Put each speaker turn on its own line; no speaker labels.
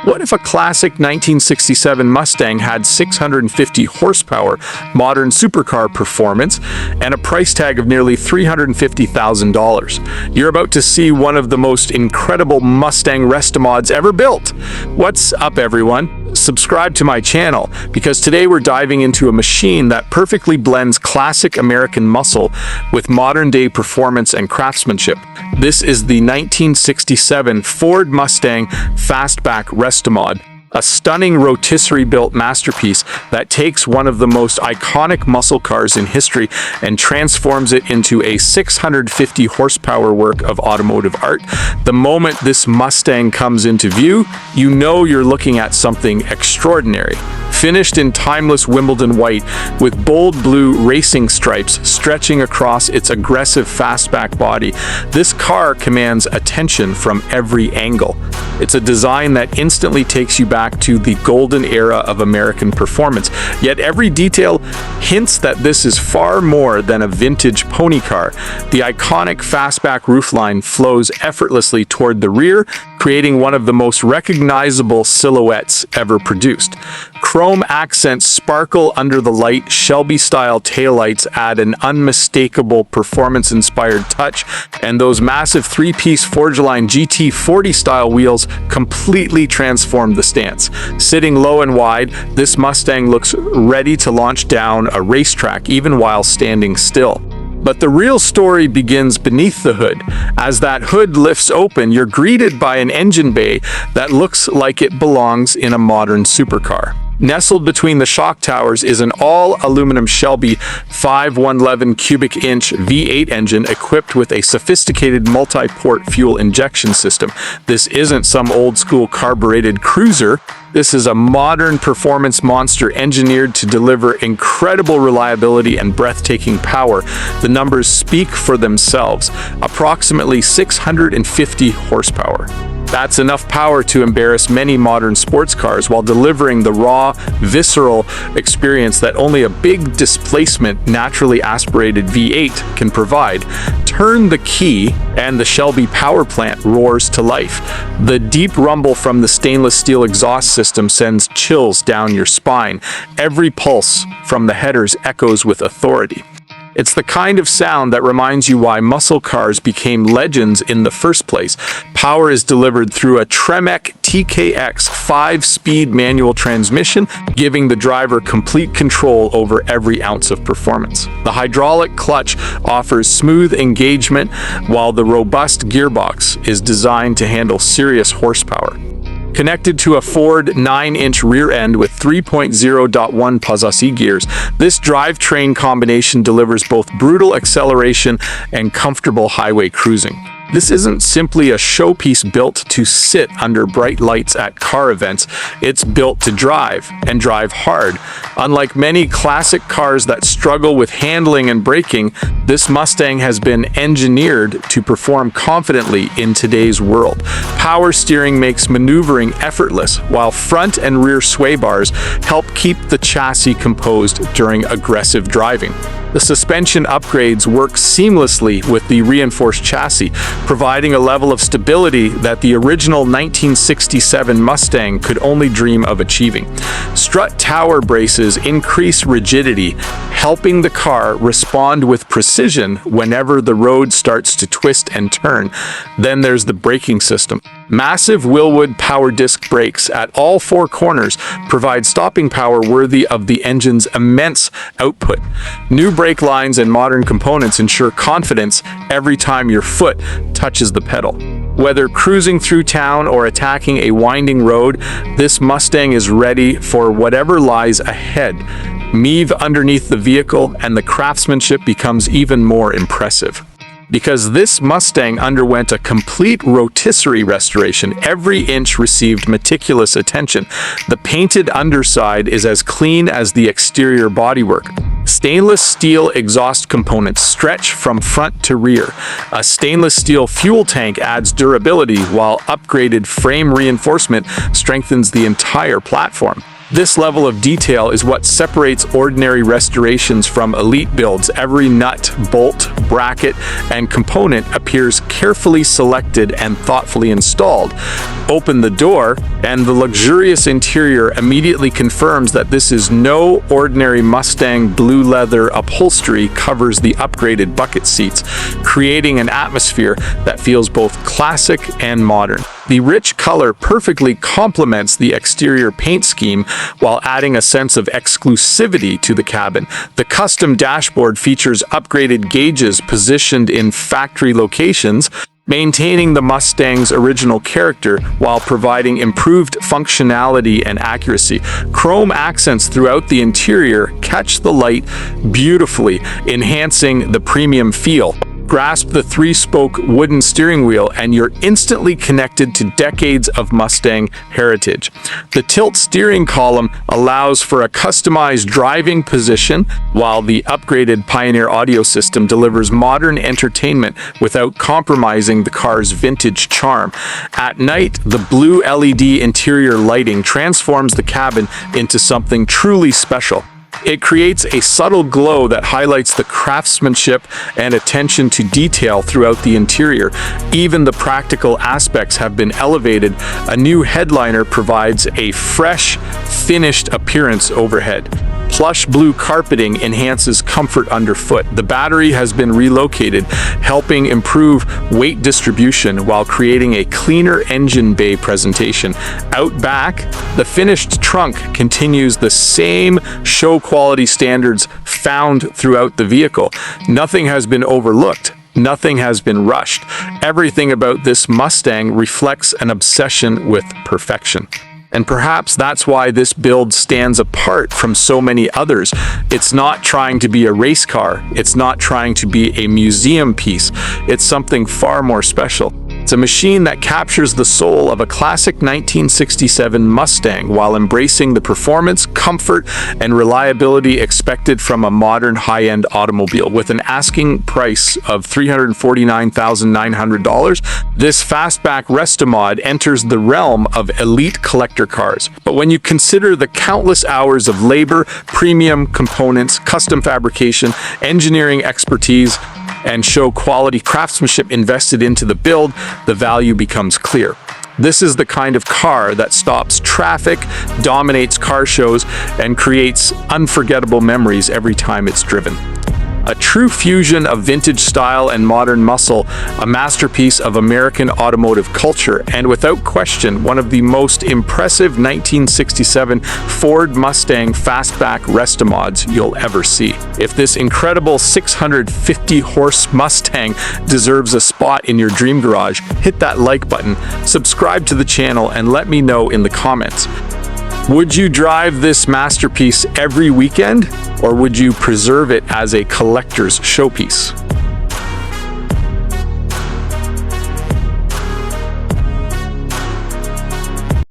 What if a classic 1967 Mustang had 650 horsepower, modern supercar performance, and a price tag of nearly $350,000? You're about to see one of the most incredible Mustang Restomods ever built. What's up, everyone? Subscribe to my channel, because today we're diving into a machine that perfectly blends classic American muscle with modern-day performance and craftsmanship. This is the 1967 Ford Mustang Fastback Restomod, a stunning rotisserie-built masterpiece that takes one of the most iconic muscle cars in history and transforms it into a 650 horsepower work of automotive art. The moment this Mustang comes into view, you know you're looking at something extraordinary. Finished in timeless Wimbledon White with bold blue racing stripes stretching across its aggressive fastback body, this car commands attention from every angle. It's a design that instantly takes you back to the golden era of American performance, yet every detail hints that this is far more than a vintage pony car. The iconic fastback roofline flows effortlessly toward the rear, creating one of the most recognizable silhouettes ever produced. Chrome accents sparkle under the light, Shelby-style taillights add an unmistakable performance-inspired touch, and those massive three-piece Forgeline GT40-style wheels completely transform the stance. Sitting low and wide, this Mustang looks ready to launch down a racetrack even while standing still. But the real story begins beneath the hood. As that hood lifts open, you're greeted by an engine bay that looks like it belongs in a modern supercar. Nestled between the shock towers is an all-aluminum Shelby 5,111 cubic inch V8 engine equipped with a sophisticated multi-port fuel injection system. This isn't some old-school carbureted cruiser. This is a modern performance monster engineered to deliver incredible reliability and breathtaking power. The numbers speak for themselves. Approximately 650 horsepower. That's enough power to embarrass many modern sports cars while delivering the raw, visceral experience that only a big displacement, naturally aspirated V8 can provide. Turn the key, and the Shelby power plant roars to life. The deep rumble from the stainless steel exhaust system sends chills down your spine. Every pulse from the headers echoes with authority. It's the kind of sound that reminds you why muscle cars became legends in the first place. Power is delivered through a Tremec TKX 5-speed manual transmission, giving the driver complete control over every ounce of performance. The hydraulic clutch offers smooth engagement, while the robust gearbox is designed to handle serious horsepower. Connected to a Ford 9-inch rear end with 3.0.1 posi gears, this drivetrain combination delivers both brutal acceleration and comfortable highway cruising. This isn't simply a showpiece built to sit under bright lights at car events. It's built to drive, and drive hard. Unlike many classic cars that struggle with handling and braking, this Mustang has been engineered to perform confidently in today's world. Power steering makes maneuvering effortless, while front and rear sway bars help keep the chassis composed during aggressive driving. The suspension upgrades work seamlessly with the reinforced chassis, providing a level of stability that the original 1967 Mustang could only dream of achieving. Strut tower braces increase rigidity, helping the car respond with precision whenever the road starts to twist and turn. Then there's the braking system. Massive Wilwood power disc brakes at all four corners provide stopping power worthy of the engine's immense output. New brake lines and modern components ensure confidence every time your foot touches the pedal. Whether cruising through town or attacking a winding road, this Mustang is ready for whatever lies ahead. Meave underneath the vehicle, and the craftsmanship becomes even more impressive. Because this Mustang underwent a complete rotisserie restoration, every inch received meticulous attention. The painted underside is as clean as the exterior bodywork. Stainless steel exhaust components stretch from front to rear. A stainless steel fuel tank adds durability, while upgraded frame reinforcement strengthens the entire platform. This level of detail is what separates ordinary restorations from elite builds. Every nut, bolt, bracket and component appears carefully selected and thoughtfully installed. Open the door, and the luxurious interior immediately confirms that this is no ordinary Mustang. Blue leather upholstery covers the upgraded bucket seats, creating an atmosphere that feels both classic and modern. The rich color perfectly complements the exterior paint scheme while adding a sense of exclusivity to the cabin. The custom dashboard features upgraded gauges positioned in factory locations, maintaining the Mustang's original character while providing improved functionality and accuracy. Chrome accents throughout the interior catch the light beautifully, enhancing the premium feel. Grasp the 3-spoke wooden steering wheel and you're instantly connected to decades of Mustang heritage. The tilt steering column allows for a customized driving position, while the upgraded Pioneer audio system delivers modern entertainment without compromising the car's vintage charm. At night, the blue LED interior lighting transforms the cabin into something truly special. It creates a subtle glow that highlights the craftsmanship and attention to detail throughout the interior. Even the practical aspects have been elevated. A new headliner provides a fresh, finished appearance overhead. Plush blue carpeting enhances comfort underfoot. The battery has been relocated, helping improve weight distribution while creating a cleaner engine bay presentation. Out back, the finished trunk continues the same show quality standards found throughout the vehicle. Nothing has been overlooked. Nothing has been rushed. Everything about this Mustang reflects an obsession with perfection. And perhaps that's why this build stands apart from so many others. It's not trying to be a race car. It's not trying to be a museum piece. It's something far more special. It's a machine that captures the soul of a classic 1967 Mustang while embracing the performance, comfort, and reliability expected from a modern high-end automobile. With an asking price of $349,900, this Fastback Restomod enters the realm of elite collector cars. But when you consider the countless hours of labor, premium components, custom fabrication, engineering expertise, and show quality craftsmanship invested into the build, the value becomes clear. This is the kind of car that stops traffic, dominates car shows, and creates unforgettable memories every time it's driven. A true fusion of vintage style and modern muscle, a masterpiece of American automotive culture, and without question, one of the most impressive 1967 Ford Mustang Fastback Restomods you'll ever see. If this incredible 650-horse Mustang deserves a spot in your dream garage, hit that like button, subscribe to the channel, and let me know in the comments. Would you drive this masterpiece every weekend, or would you preserve it as a collector's showpiece?